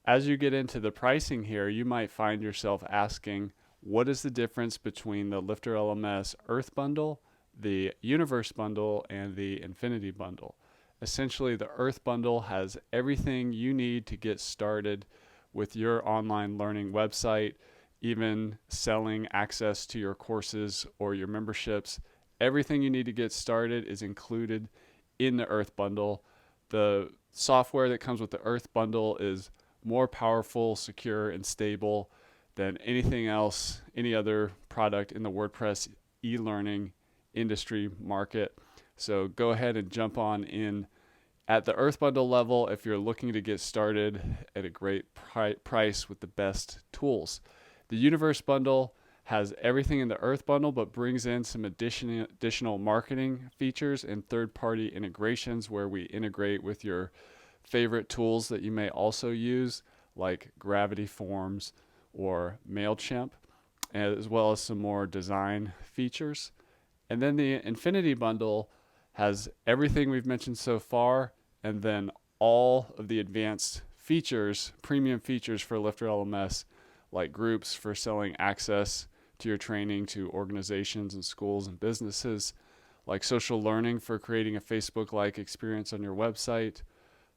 as you get into the pricing here, you might find yourself asking, what is the difference between the LifterLMS Earth Bundle, the Universe Bundle, and the Infinity Bundle? Essentially, the Earth Bundle has everything you need to get started with your online learning website, even selling access to your courses or your memberships. Everything you need to get started is included in the Earth Bundle. The software that comes with the Earth Bundle is more powerful, secure, and stable than anything else, any other product in the WordPress e-learning industry market. So go ahead and jump on in at the Earth Bundle level if you're looking to get started at a great price with the best tools. The Universe Bundle has everything in the Earth Bundle, but brings in some additional marketing features and third-party integrations where we integrate with your favorite tools that you may also use, like Gravity Forms or MailChimp, as well as some more design features. And then the Infinity Bundle has everything we've mentioned so far, and then all of the advanced features, premium features for LifterLMS, like groups for selling access to your training to organizations and schools and businesses, like social learning for creating a Facebook-like experience on your website,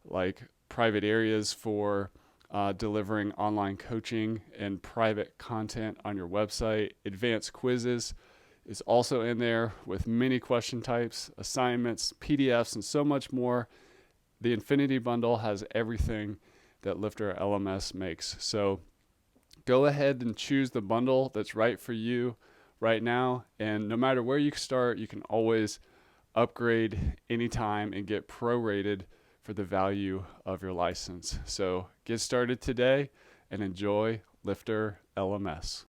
like private areas for delivering online coaching and private content on your website. Advanced quizzes is also in there with many question types, assignments, PDFs, and so much more. The Infinity Bundle has everything that LifterLMS makes. So go ahead and choose the bundle that's right for you right now. And no matter where you start, you can always upgrade anytime and get prorated for the value of your license. So get started today and enjoy LifterLMS.